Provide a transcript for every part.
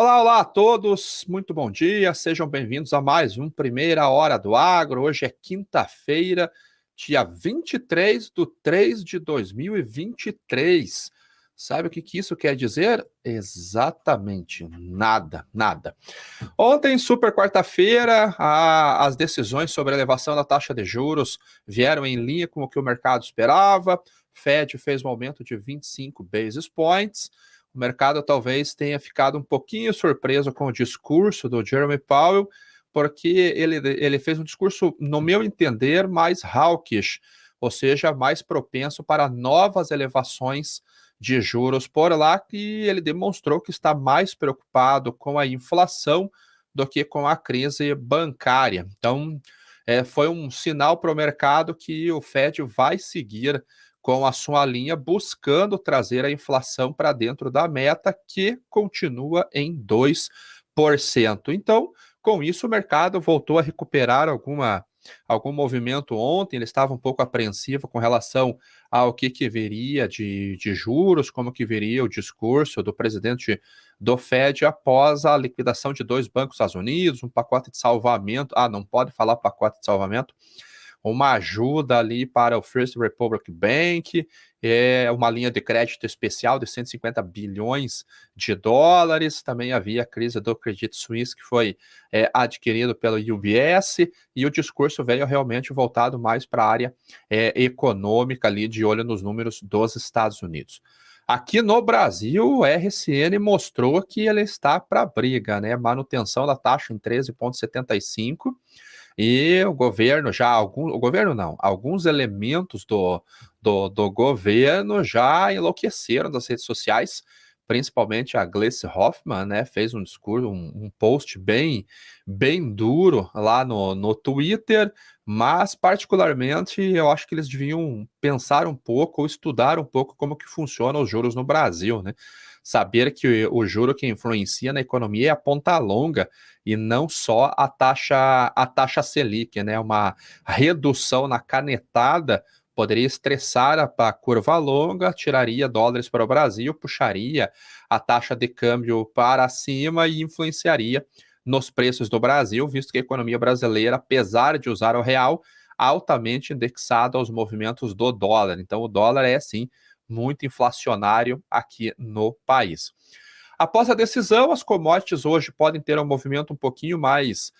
Olá, olá a todos, muito bom dia, sejam bem-vindos a mais um Primeira Hora do Agro. Hoje é quinta-feira, dia 23 de 3 de 2023. Sabe o que isso quer dizer? Exatamente nada, nada. Ontem, super quarta-feira, as decisões sobre a elevação da taxa de juros vieram em linha com o que o mercado esperava. Fed fez um aumento de 25 basis points. O mercado talvez tenha ficado um pouquinho surpreso com o discurso do Jeremy Powell, porque ele fez um discurso, no meu entender, mais hawkish, ou seja, mais propenso para novas elevações de juros por lá, que ele demonstrou que está mais preocupado com a inflação do que com a crise bancária. Então, foi um sinal para o mercado que o Fed vai seguir com a sua linha, buscando trazer a inflação para dentro da meta, que continua em 2%. Então, com isso, o mercado voltou a recuperar algum movimento ontem. Ele estava um pouco apreensivo com relação ao que viria de juros, como que viria o discurso do presidente do Fed após a liquidação de dois bancos dos Estados Unidos, um pacote de salvamento. Não pode falar pacote de salvamento, uma ajuda ali para o First Republic Bank, uma linha de crédito especial de 150 bilhões de dólares. Também havia a crise do Credit Suisse, que foi adquirido pelo UBS, e o discurso veio realmente voltado mais para a área econômica, ali de olho nos números dos Estados Unidos. Aqui no Brasil, o RCN mostrou que ele está para a briga, né? Manutenção da taxa em 13,75%. E o governo alguns elementos do governo já enlouqueceram das redes sociais, principalmente a Gleice Hoffmann, né, fez um discurso, um post bem duro lá no Twitter, mas particularmente eu acho que eles deviam pensar um pouco ou estudar um pouco como que funcionam os juros no Brasil, né? Saber que o juro que influencia na economia é a ponta longa e não só a taxa Selic, né? Uma redução na canetada poderia estressar a curva longa, tiraria dólares para o Brasil, puxaria a taxa de câmbio para cima e influenciaria nos preços do Brasil, visto que a economia brasileira, apesar de usar o real, altamente indexada aos movimentos do dólar. Então, o dólar é, sim, muito inflacionário aqui no país. Após a decisão, as commodities hoje podem ter um movimento um pouquinho mais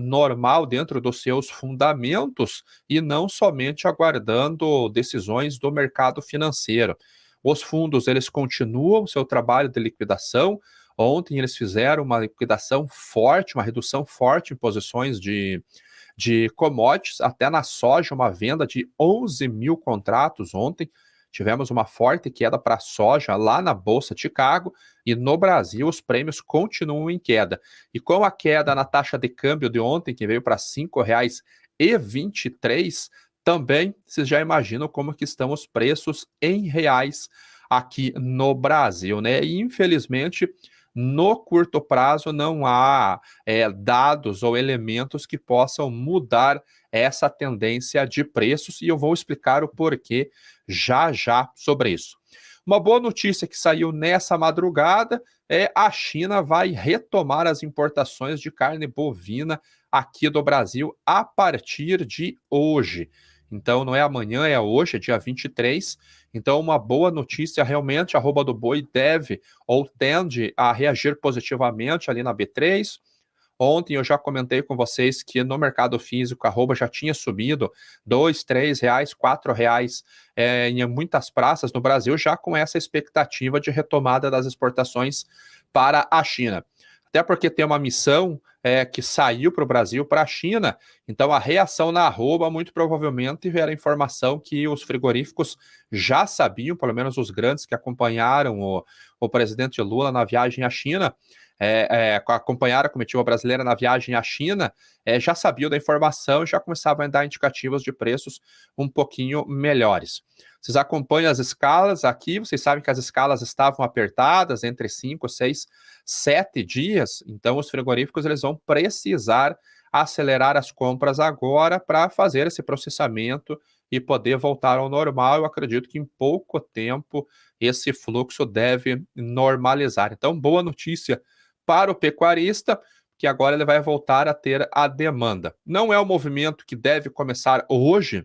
normal dentro dos seus fundamentos e não somente aguardando decisões do mercado financeiro. Os fundos, eles continuam seu trabalho de liquidação. Ontem eles fizeram uma liquidação forte, uma redução forte em posições de commodities, até na soja, uma venda de 11 mil contratos ontem. Tivemos uma forte queda para a soja lá na Bolsa de Chicago, e no Brasil os prêmios continuam em queda. E com a queda na taxa de câmbio de ontem, que veio para R$ 5,23, também vocês já imaginam como que estão os preços em reais aqui no Brasil, né? E infelizmente, no curto prazo não há dados ou elementos que possam mudar essa tendência de preços, e eu vou explicar o porquê já sobre isso. Uma boa notícia que saiu nessa madrugada é a China vai retomar as importações de carne bovina aqui do Brasil a partir de hoje. Então não é amanhã, é hoje, é dia 23. Então uma boa notícia, realmente a arroba do boi deve ou tende a reagir positivamente ali na B3. Ontem eu já comentei com vocês que no mercado físico a arroba já tinha subido R$ 2, R$ 3, R$ 4 em muitas praças no Brasil, já com essa expectativa de retomada das exportações para a China. Até porque tem uma missão que saiu para o Brasil, para a China, então a reação na arroba muito provavelmente era a informação que os frigoríficos já sabiam, pelo menos os grandes que acompanharam o presidente Lula na viagem à China, acompanhar a comitiva brasileira na viagem à China, já sabiam da informação e já começavam a dar indicativos de preços um pouquinho melhores. Vocês acompanham as escalas aqui, vocês sabem que as escalas estavam apertadas entre 5, 6, 7 dias, então os frigoríficos eles vão precisar acelerar as compras agora para fazer esse processamento e poder voltar ao normal. Eu acredito que em pouco tempo esse fluxo deve normalizar. Então, boa notícia para o pecuarista, que agora ele vai voltar a ter a demanda. Não é um movimento que deve começar hoje,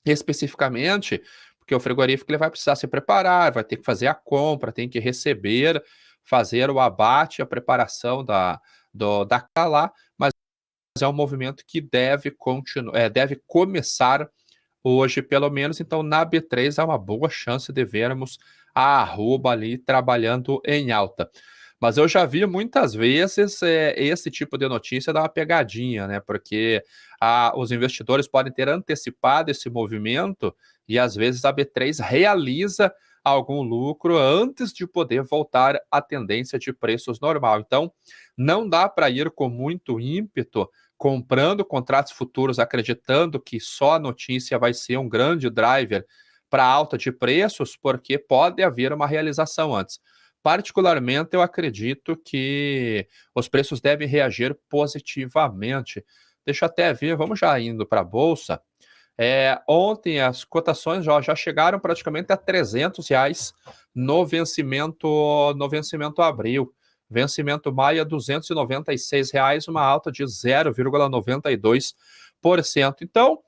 especificamente, porque o frigorífico ele vai precisar se preparar, vai ter que fazer a compra, tem que receber, fazer o abate, a preparação da lá, mas é um movimento que deve começar hoje, pelo menos. Então, na B3 há uma boa chance de vermos a arroba ali trabalhando em alta. Mas eu já vi muitas vezes esse tipo de notícia dar uma pegadinha, né? Porque os investidores podem ter antecipado esse movimento e às vezes a B3 realiza algum lucro antes de poder voltar à tendência de preços normal. Então, não dá para ir com muito ímpeto comprando contratos futuros, acreditando que só a notícia vai ser um grande driver para alta de preços, porque pode haver uma realização antes. Particularmente, eu acredito que os preços devem reagir positivamente. Deixa eu até ver, vamos já indo para a Bolsa. Ontem as cotações já chegaram praticamente a R$ 300 no vencimento abril. Vencimento maio a R$ 296, uma alta de 0,92%. Então,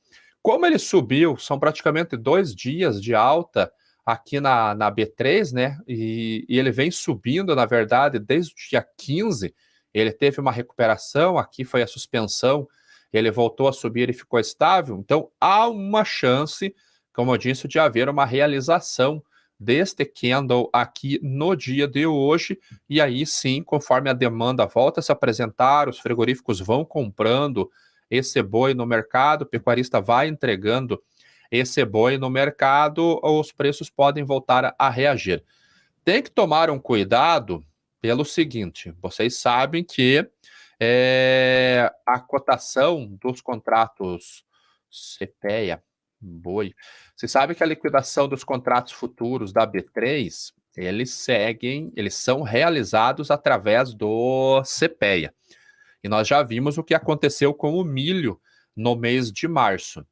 como ele subiu, são praticamente 2 dias de alta aqui na B3, né? E ele vem subindo, na verdade, desde o dia 15. Ele teve uma recuperação, aqui foi a suspensão, ele voltou a subir e ficou estável. Então, há uma chance, como eu disse, de haver uma realização deste candle aqui no dia de hoje, e aí sim, conforme a demanda volta a se apresentar, os frigoríficos vão comprando esse boi no mercado, o pecuarista vai entregando esse boi no mercado, os preços podem voltar a reagir. Tem que tomar um cuidado pelo seguinte, vocês sabem que a cotação dos contratos CPEA, boi, vocês sabem que a liquidação dos contratos futuros da B3, eles são realizados através do CPEA. E nós já vimos o que aconteceu com o milho no mês de março.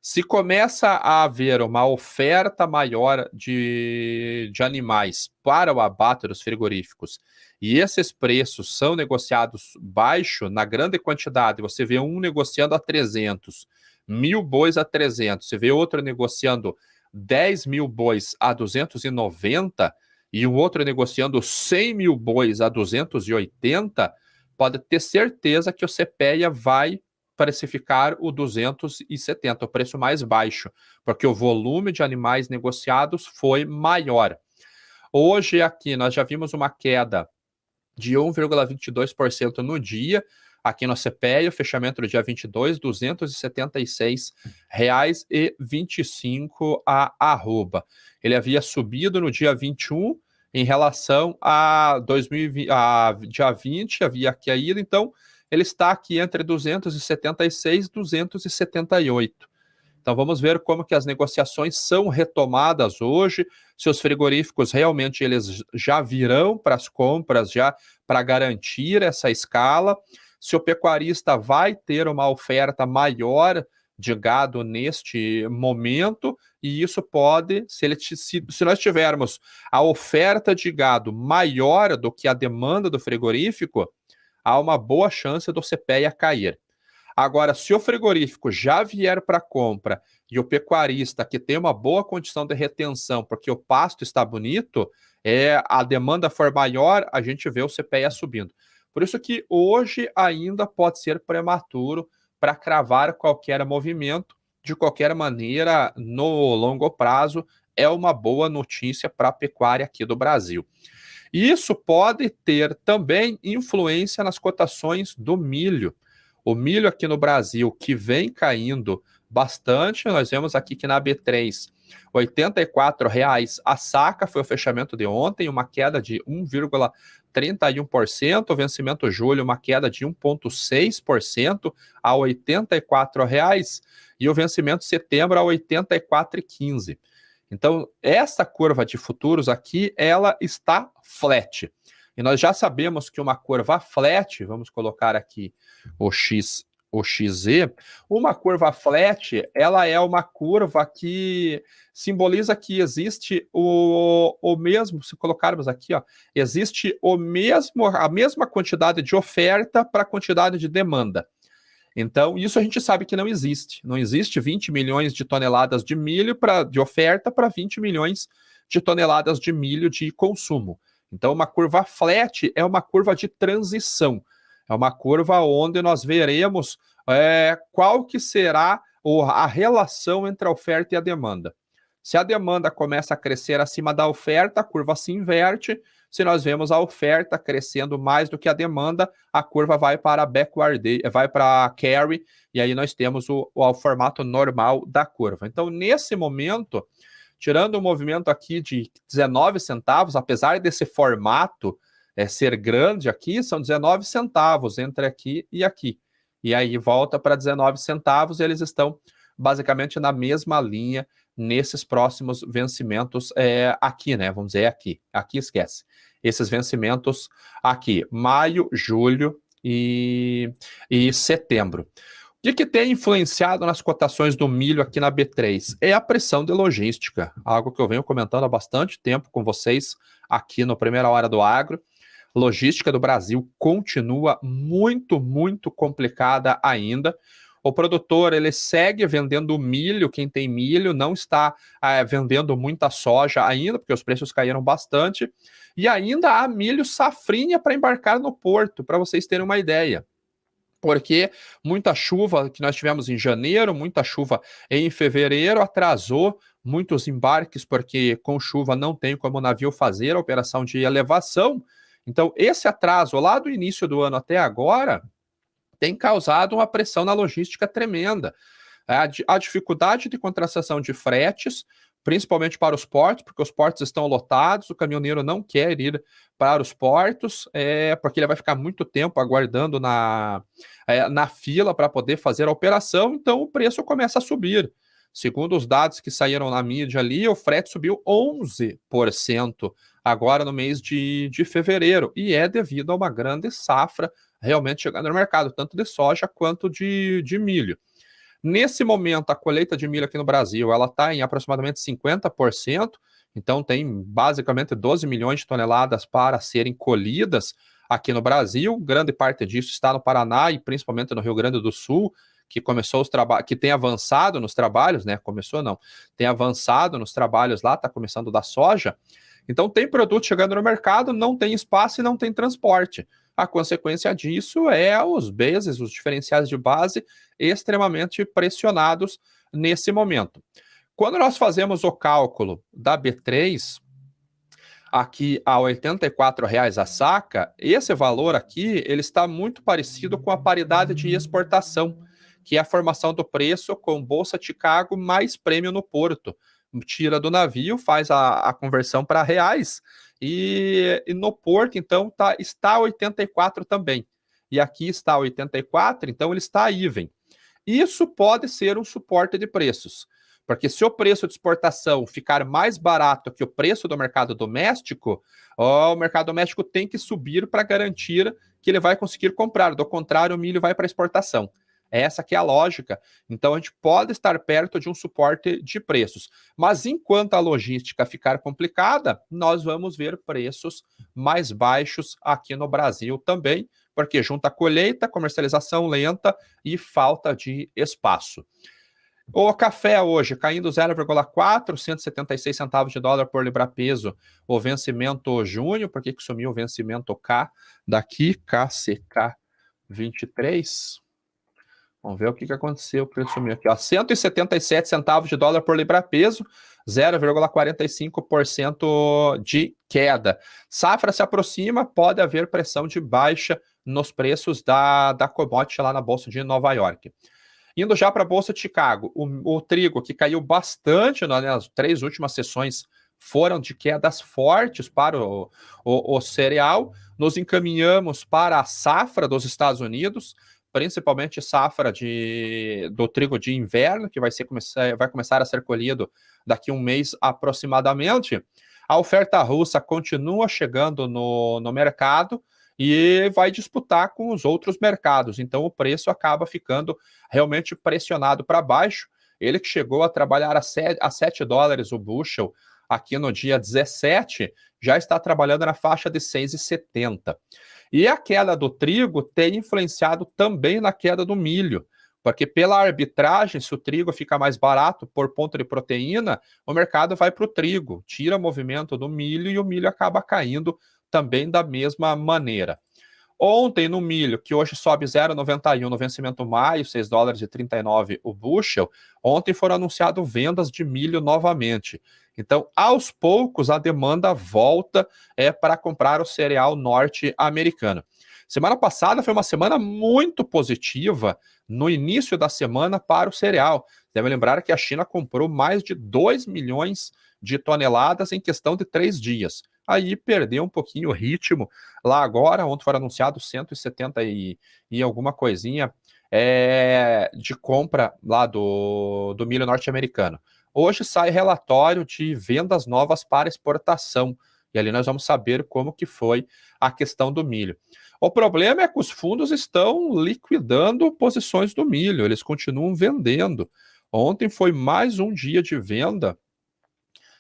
Se começa a haver uma oferta maior de animais para o abate dos frigoríficos e esses preços são negociados baixo, na grande quantidade, você vê um negociando a 300, 1.000 bois a 300, você vê outro negociando 10.000 bois a 290 e o outro negociando 100.000 bois a 280, pode ter certeza que o CPEA vai precificar o 270, o preço mais baixo, porque o volume de animais negociados foi maior. Hoje aqui nós já vimos uma queda de 1,22% no dia, aqui no CPEA, o fechamento do dia 22, R$ 276,25 a arroba. Ele havia subido no dia 21 em relação a dia 20, havia caído, então ele está aqui entre 276 e 278. Então vamos ver como que as negociações são retomadas hoje, se os frigoríficos realmente eles já virão para as compras, já para garantir essa escala, se o pecuarista vai ter uma oferta maior de gado neste momento, e isso pode, se nós tivermos a oferta de gado maior do que a demanda do frigorífico, há uma boa chance do CPEA cair. Agora, se o frigorífico já vier para compra e o pecuarista que tem uma boa condição de retenção, porque o pasto está bonito, a demanda for maior, a gente vê o CPEA subindo. Por isso que hoje ainda pode ser prematuro para cravar qualquer movimento. De qualquer maneira, no longo prazo, é uma boa notícia para a pecuária aqui do Brasil. Isso pode ter também influência nas cotações do milho. O milho aqui no Brasil, que vem caindo bastante, nós vemos aqui que na B3, R$ 84,00 a saca foi o fechamento de ontem, uma queda de 1,31%, o vencimento julho, uma queda de 1,6% a R$ 84,00, e o vencimento setembro a R$ 84,15. Então, essa curva de futuros aqui, ela está flat. E nós já sabemos que uma curva flat, vamos colocar aqui o X, o XZ, uma curva flat, ela é uma curva que simboliza que existe o mesmo, se colocarmos aqui, ó, existe a mesma quantidade de oferta para a quantidade de demanda. Então, isso a gente sabe que não existe. Não existe 20 milhões de toneladas de milho de oferta para 20 milhões de toneladas de milho de consumo. Então, uma curva flat é uma curva de transição. É uma curva onde nós veremos qual que será a relação entre a oferta e a demanda. Se a demanda começa a crescer acima da oferta, a curva se inverte. Se nós vemos a oferta crescendo mais do que a demanda, a curva vai para backward, vai para carry, e aí nós temos o formato normal da curva. Então, nesse momento, tirando o movimento aqui de 19 centavos, apesar desse formato ser grande aqui, são 19 centavos entre aqui e aqui. E aí volta para 19 centavos e eles estão basicamente na mesma linha nesses próximos vencimentos aqui, né? Vamos dizer aqui. Aqui esquece. Esses vencimentos aqui, maio, julho e setembro. O que tem influenciado nas cotações do milho aqui na B3? É a pressão de logística, algo que eu venho comentando há bastante tempo com vocês aqui no Primeira Hora do Agro. Logística do Brasil continua muito, muito complicada ainda. O produtor, ele segue vendendo milho, quem tem milho não está vendendo muita soja ainda, porque os preços caíram bastante, e ainda há milho safrinha para embarcar no porto, para vocês terem uma ideia. Porque muita chuva que nós tivemos em janeiro, muita chuva em fevereiro, atrasou muitos embarques, porque com chuva não tem como o navio fazer a operação de elevação. Então, esse atraso lá do início do ano até agora tem causado uma pressão na logística tremenda. A dificuldade de contratação de fretes, principalmente para os portos, porque os portos estão lotados, o caminhoneiro não quer ir para os portos, porque ele vai ficar muito tempo aguardando na fila para poder fazer a operação, então o preço começa a subir. Segundo os dados que saíram na mídia ali, o frete subiu 11% agora no mês de fevereiro, e é devido a uma grande safra realmente chegando no mercado, tanto de soja quanto de milho. Nesse momento, a colheita de milho aqui no Brasil, ela está em aproximadamente 50%, então tem basicamente 12 milhões de toneladas para serem colhidas aqui no Brasil. Grande parte disso está no Paraná e principalmente no Rio Grande do Sul, que começou os trabalhos, que tem avançado nos trabalhos, né? Começou não, tem avançado nos trabalhos lá, está começando da soja. Então tem produto chegando no mercado, não tem espaço e não tem transporte. A consequência disso é os bases, os diferenciais de base, extremamente pressionados nesse momento. Quando nós fazemos o cálculo da B3, aqui a R$ 84,00 a saca, esse valor aqui ele está muito parecido com a paridade de exportação, que é a formação do preço com Bolsa Chicago mais prêmio no porto. Tira do navio, faz a conversão para reais, e no porto, então, está 84 também. E aqui está 84, então ele está even. Isso pode ser um suporte de preços, porque se o preço de exportação ficar mais barato que o preço do mercado doméstico, o mercado doméstico tem que subir para garantir que ele vai conseguir comprar. Do contrário, o milho vai para exportação. Essa que é a lógica. Então, a gente pode estar perto de um suporte de preços. Mas, enquanto a logística ficar complicada, nós vamos ver preços mais baixos aqui no Brasil também, porque junta colheita, comercialização lenta e falta de espaço. O café hoje caindo 0,4, 176 centavos de dólar por libra-peso. O vencimento junho, por que sumiu o vencimento K daqui? KCK 23. Vamos ver o que aconteceu para ele sumir aqui. Ó, 177 centavos de dólar por libra-peso, 0,45% de queda. Safra se aproxima, pode haver pressão de baixa nos preços da commodity lá na Bolsa de Nova York. Indo já para a Bolsa de Chicago, o trigo que caiu bastante nas 3 últimas sessões foram de quedas fortes para o cereal. Nos encaminhamos para a safra dos Estados Unidos, principalmente safra do trigo de inverno, que vai começar a ser colhido daqui a um mês aproximadamente. A oferta russa continua chegando no mercado, e vai disputar com os outros mercados. Então o preço acaba ficando realmente pressionado para baixo. Ele que chegou a trabalhar a $7 o bushel aqui no dia 17, já está trabalhando na faixa de 6,70. E a queda do trigo tem influenciado também na queda do milho, porque pela arbitragem, se o trigo fica mais barato por ponto de proteína, o mercado vai para o trigo, tira o movimento do milho e o milho acaba caindo também da mesma maneira. Ontem no milho, que hoje sobe 0,91 no vencimento maio, $6,39 o bushel, ontem foram anunciadas vendas de milho novamente. Então, aos poucos, a demanda volta para comprar o cereal norte-americano. Semana passada foi uma semana muito positiva no início da semana para o cereal. Deve lembrar que a China comprou mais de 2 milhões de toneladas em questão de 3 dias. Aí perdeu um pouquinho o ritmo. Lá agora, ontem foram anunciados 170 e alguma coisinha de compra lá do milho norte-americano. Hoje sai relatório de vendas novas para exportação. E ali nós vamos saber como que foi a questão do milho. O problema é que os fundos estão liquidando posições do milho, eles continuam vendendo. Ontem foi mais um dia de venda.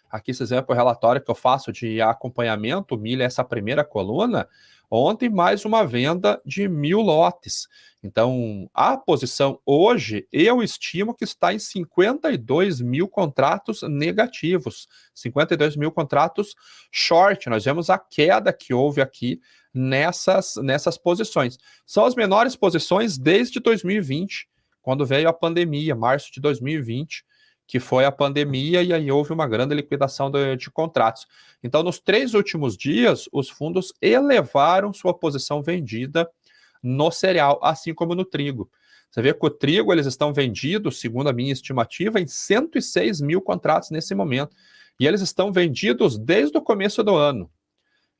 Aqui, esse exemplo, o relatório que eu faço de acompanhamento, o milho é essa primeira coluna. Ontem, mais uma venda de 1.000 lotes. Então, a posição hoje, eu estimo que está em 52 mil contratos negativos, 52 mil contratos short. Nós vemos a queda que houve aqui nessas posições. São as menores posições desde 2020, quando veio a pandemia, março de 2020, que foi a pandemia, e aí houve uma grande liquidação de contratos. Então, nos 3 últimos dias, os fundos elevaram sua posição vendida no cereal, assim como no trigo. Você vê que o trigo, eles estão vendidos, segundo a minha estimativa, em 106 mil contratos nesse momento. E eles estão vendidos desde o começo do ano.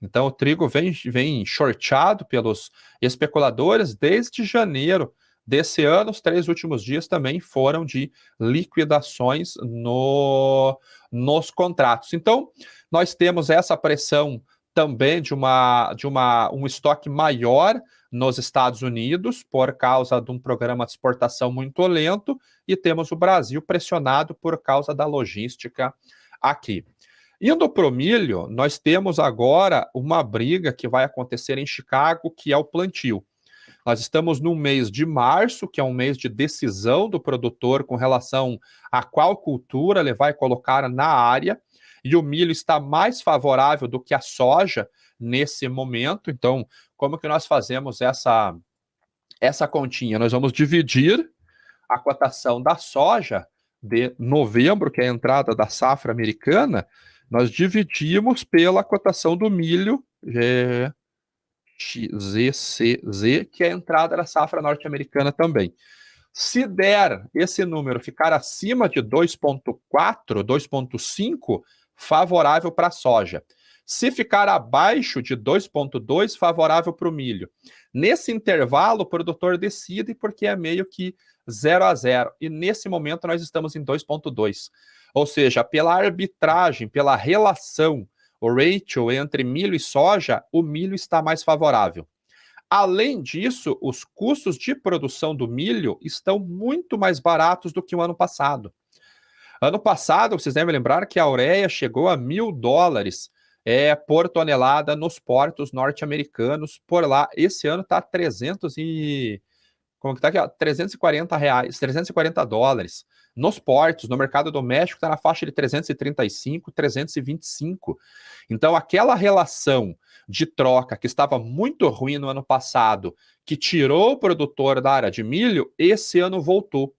Então, o trigo vem shorteado pelos especuladores desde janeiro desse ano. Os 3 últimos dias também foram de liquidações nos contratos. Então, nós temos essa pressão também de um estoque maior nos Estados Unidos, por causa de um programa de exportação muito lento, e temos o Brasil pressionado por causa da logística aqui. Indo para o milho, nós temos agora uma briga que vai acontecer em Chicago, que é o plantio. Nós estamos no mês de março, que é um mês de decisão do produtor com relação a qual cultura ele vai colocar na área, e o milho está mais favorável do que a soja nesse momento. Então, como que nós fazemos essa continha? Nós vamos dividir a cotação da soja de novembro, que é a entrada da safra americana, nós dividimos pela cotação do milho XZCZ, que é a entrada da safra norte-americana também. Se der esse número ficar acima de 2,4, 2,5, favorável para a soja. Se ficar abaixo de 2,2, favorável para o milho. Nesse intervalo, o produtor decide, porque é meio que 0-0. E nesse momento nós estamos em 2,2. Ou seja, pela arbitragem, pela relação, o ratio entre milho e soja, o milho está mais favorável. Além disso, os custos de produção do milho estão muito mais baratos do que o ano passado. Ano passado, vocês devem lembrar que a ureia chegou a $1.000 por tonelada nos portos norte-americanos por lá. Esse ano está R$340, $340. Nos portos, no mercado doméstico, está na faixa de 335, 325. Então, aquela relação de troca que estava muito ruim no ano passado, que tirou o produtor da área de milho, esse ano voltou.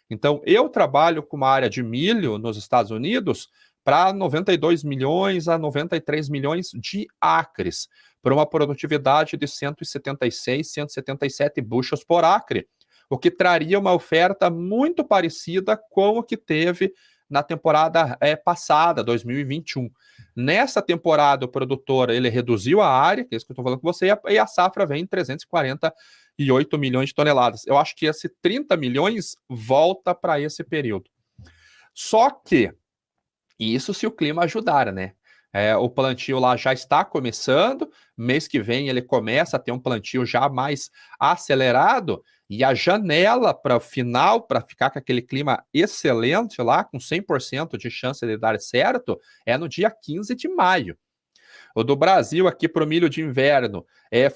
Então, eu trabalho com uma área de milho nos Estados Unidos para 92 milhões a 93 milhões de acres, por uma produtividade de 176, 177 bushels por acre, o que traria uma oferta muito parecida com o que teve na temporada passada, 2021. Nessa temporada, o produtor ele reduziu a área, que é isso que eu estou falando com você, e a safra vem em 348 milhões de toneladas. Eu acho que esse 30 milhões volta para esse período. Só que, isso se o clima ajudar, né? O plantio lá já está começando, mês que vem ele começa a ter um plantio já mais acelerado, e a janela para o final, para ficar com aquele clima excelente lá, com 100% de chance de dar certo, é no dia 15 de maio. O do Brasil aqui para o milho de inverno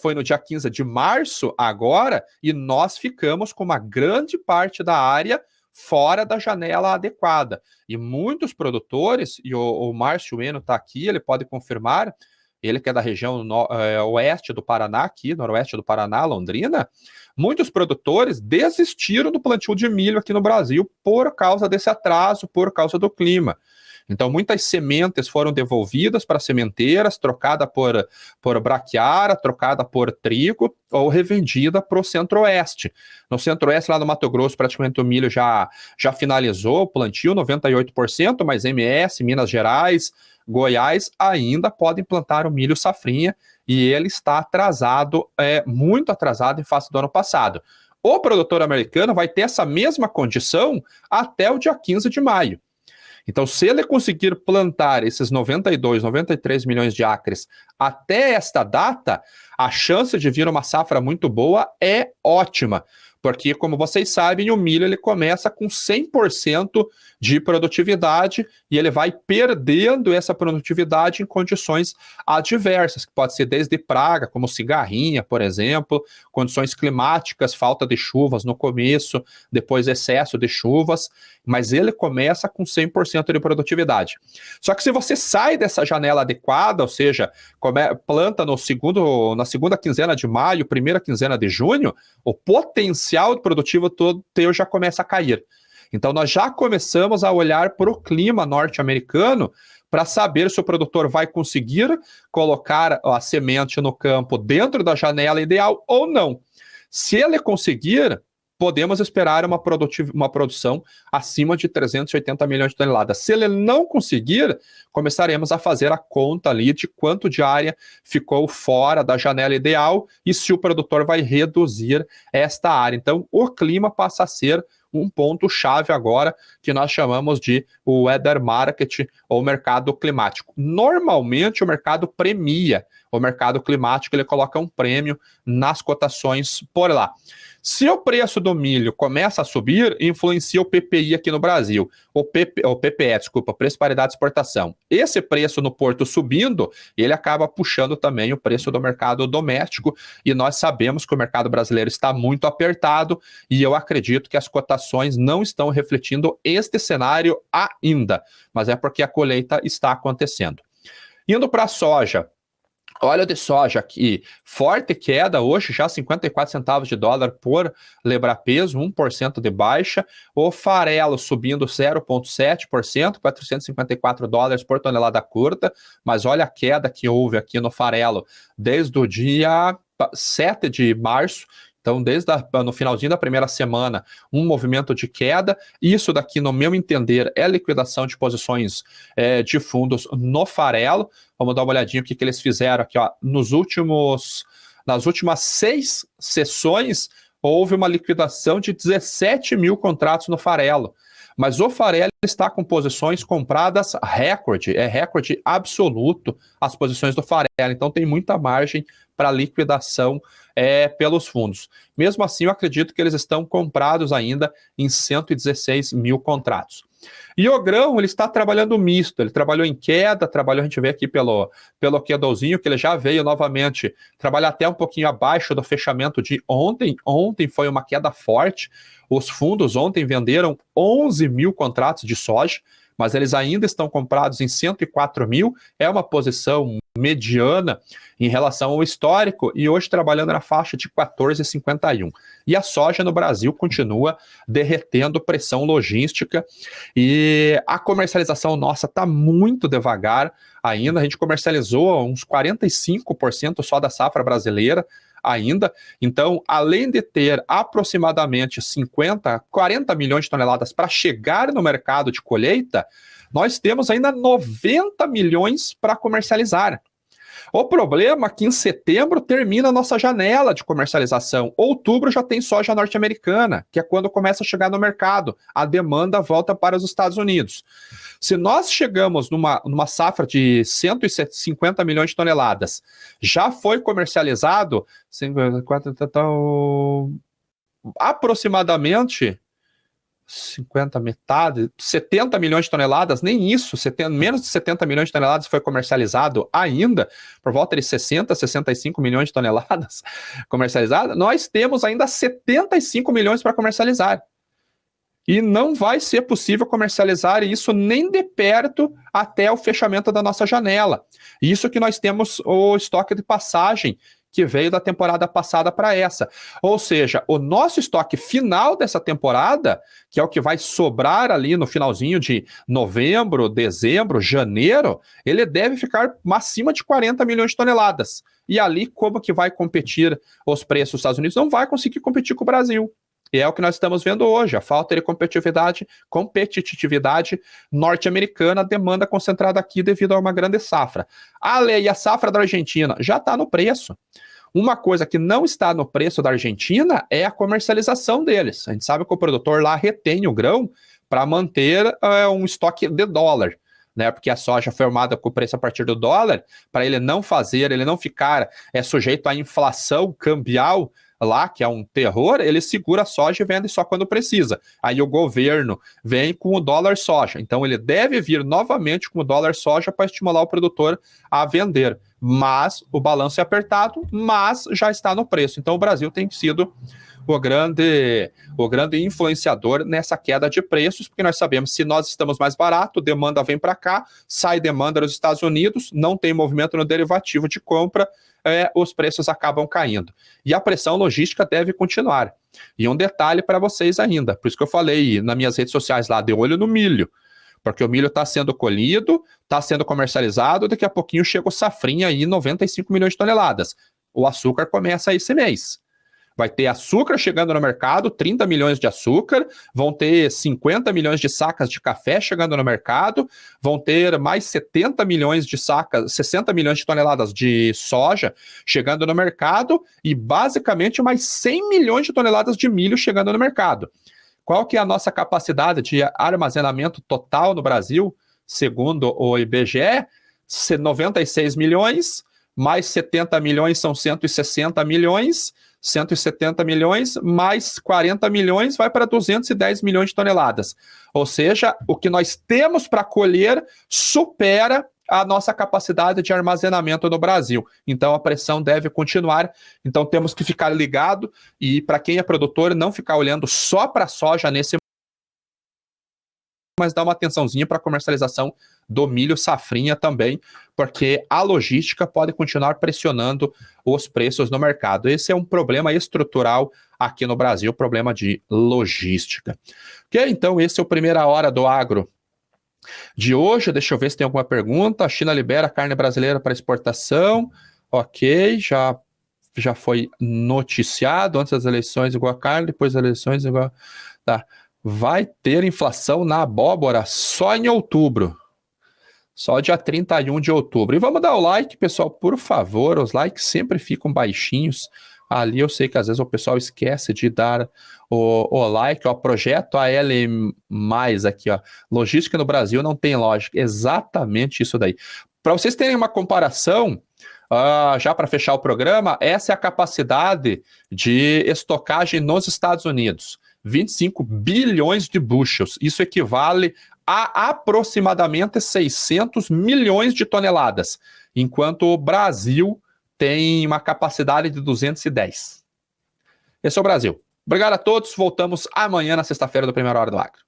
foi no dia 15 de março agora, e nós ficamos com uma grande parte da área fora da janela adequada. E muitos produtores, e o Márcio Eno está aqui, ele pode confirmar, ele que é da região oeste do Paraná, aqui, noroeste do Paraná, Londrina, muitos produtores desistiram do plantio de milho aqui no Brasil por causa desse atraso, por causa do clima. Então, muitas sementes foram devolvidas para sementeiras, trocada por braquiara, trocada por trigo, ou revendida para o centro-oeste. No centro-oeste, lá no Mato Grosso, praticamente o milho já finalizou o plantio, 98%, mas MS, Minas Gerais, Goiás ainda podem plantar o milho safrinha, e ele está atrasado, muito atrasado em face do ano passado. O produtor americano vai ter essa mesma condição até o dia 15 de maio. Então, se ele conseguir plantar esses 92, 93 milhões de acres até esta data, a chance de vir uma safra muito boa é ótima, porque, como vocês sabem, o milho ele começa com 100% de produtividade e ele vai perdendo essa produtividade em condições adversas, que pode ser desde praga, como cigarrinha, por exemplo, condições climáticas, falta de chuvas no começo, depois excesso de chuvas, mas ele começa com 100% de produtividade. Só que se você sai dessa janela adequada, ou seja, planta na segunda quinzena de maio, primeira quinzena de junho, o potencial produtivo todo teu já começa a cair. Então, nós já começamos a olhar para o clima norte-americano para saber se o produtor vai conseguir colocar a semente no campo dentro da janela ideal ou não. Se ele conseguir, podemos esperar uma produção acima de 380 milhões de toneladas. Se ele não conseguir, começaremos a fazer a conta ali de quanto de área ficou fora da janela ideal e se o produtor vai reduzir esta área. Então, o clima passa a ser um ponto-chave agora, que nós chamamos de o weather market, ou mercado climático. Normalmente, o mercado premia o mercado climático, ele coloca um prêmio nas cotações por lá. Se o preço do milho começa a subir, influencia o PPI aqui no Brasil, o PPE, desculpa, preço paridade de exportação. Esse preço no porto subindo, ele acaba puxando também o preço do mercado doméstico, e nós sabemos que o mercado brasileiro está muito apertado, e eu acredito que as cotações não estão refletindo este cenário ainda, mas é porque a colheita está acontecendo. Indo para a soja, óleo de soja aqui, forte queda hoje, já 54 centavos de dólar por libra-peso, 1% de baixa. O farelo subindo 0,7%, 454 dólares por tonelada curta, mas olha a queda que houve aqui no farelo desde o dia 7 de março. Então, desde no finalzinho da primeira semana, um movimento de queda. Isso daqui, no meu entender, é liquidação de posições de fundos no farelo. Vamos dar uma olhadinha o que eles fizeram aqui, ó. Nas últimas 6 sessões, houve uma liquidação de 17 mil contratos no farelo. Mas o farelo está com posições compradas recorde, é recorde absoluto as posições do farelo. Então, tem muita margem para liquidação pelos fundos. Mesmo assim, eu acredito que eles estão comprados ainda em 116 mil contratos. E o grão, ele está trabalhando misto, ele trabalhou em queda, a gente vê aqui pelo candlezinho, que ele já veio novamente trabalhar até um pouquinho abaixo do fechamento de ontem. Ontem foi uma queda forte, os fundos ontem venderam 11 mil contratos de soja, mas eles ainda estão comprados em 104 mil, é uma posição mediana em relação ao histórico, e hoje trabalhando na faixa de 14,51. E a soja no Brasil continua derretendo pressão logística, e a comercialização nossa está muito devagar ainda. A gente comercializou uns 45% só da safra brasileira ainda. Então, além de ter aproximadamente 40 milhões de toneladas para chegar no mercado de colheita, nós temos ainda 90 milhões para comercializar. O problema é que em setembro termina a nossa janela de comercialização. Outubro já tem soja norte-americana, que é quando começa a chegar no mercado. A demanda volta para os Estados Unidos. Se nós chegamos numa safra de 150 milhões de toneladas, já foi comercializado aproximadamente 50, metade, 70 milhões de toneladas, nem isso, menos de 70 milhões de toneladas foi comercializado ainda, por volta de 60, 65 milhões de toneladas comercializadas, nós temos ainda 75 milhões para comercializar. E não vai ser possível comercializar isso nem de perto até o fechamento da nossa janela. Isso que nós temos o estoque de passagem que veio da temporada passada para essa. Ou seja, o nosso estoque final dessa temporada, que é o que vai sobrar ali no finalzinho de novembro, dezembro, janeiro, ele deve ficar acima de 40 milhões de toneladas. E ali, como que vai competir os preços dos Estados Unidos? Não vai conseguir competir com o Brasil. E é o que nós estamos vendo hoje, a falta de competitividade norte-americana, demanda concentrada aqui devido a uma grande safra. E a safra da Argentina já está no preço. Uma coisa que não está no preço da Argentina é a comercialização deles. A gente sabe que o produtor lá retém o grão para manter um estoque de dólar, né? Porque a soja foi formada com o preço a partir do dólar, para ele não ficar sujeito à inflação cambial lá, que é um terror, ele segura a soja e vende só quando precisa. Aí o governo vem com o dólar soja. Então ele deve vir novamente com o dólar soja para estimular o produtor a vender. Mas o balanço é apertado, mas já está no preço. Então o Brasil tem sido o grande influenciador nessa queda de preços, porque nós sabemos que se nós estamos mais barato, demanda vem para cá, sai demanda nos Estados Unidos, não tem movimento no derivativo de compra, os preços acabam caindo. E a pressão logística deve continuar. E um detalhe para vocês ainda, por isso que eu falei nas minhas redes sociais lá, de olho no milho, porque o milho está sendo colhido, está sendo comercializado, daqui a pouquinho chega o safrinha aí, 95 milhões de toneladas. O açúcar começa esse mês. Vai ter açúcar chegando no mercado, 30 milhões de açúcar, vão ter 50 milhões de sacas de café chegando no mercado, vão ter mais 70 milhões de sacas, 60 milhões de toneladas de soja chegando no mercado e basicamente mais 100 milhões de toneladas de milho chegando no mercado. Qual que é a nossa capacidade de armazenamento total no Brasil, segundo o IBGE? 96 milhões, mais 70 milhões são 160 milhões, 170 milhões, mais 40 milhões vai para 210 milhões de toneladas. Ou seja, o que nós temos para colher supera a nossa capacidade de armazenamento no Brasil. Então, a pressão deve continuar. Então, temos que ficar ligado e, para quem é produtor, não ficar olhando só para a soja nesse, mas dar uma atençãozinha para a comercialização do milho safrinha também, porque a logística pode continuar pressionando os preços no mercado. Esse é um problema estrutural aqui no Brasil, problema de logística. Ok? Então, esse é o Primeira Hora do Agro de hoje. Deixa eu ver se tem alguma pergunta. A China libera carne brasileira para exportação. Ok, já foi noticiado. Antes das eleições igual a carne, depois das eleições igual... Tá. Vai ter inflação na abóbora só em outubro. Só dia 31 de outubro. E vamos dar o like, pessoal, por favor. Os likes sempre ficam baixinhos. Ali eu sei que às vezes o pessoal esquece de dar o like. Ó, projeto AL+, aqui, ó. Logística no Brasil não tem lógica. Exatamente isso daí. Para vocês terem uma comparação, já para fechar o programa, essa é a capacidade de estocagem nos Estados Unidos. 25 bilhões de bushels. Isso equivale a aproximadamente 600 milhões de toneladas, enquanto o Brasil tem uma capacidade de 210. Esse é o Brasil. Obrigado a todos. Voltamos amanhã na sexta-feira do Primeira Hora do Agro.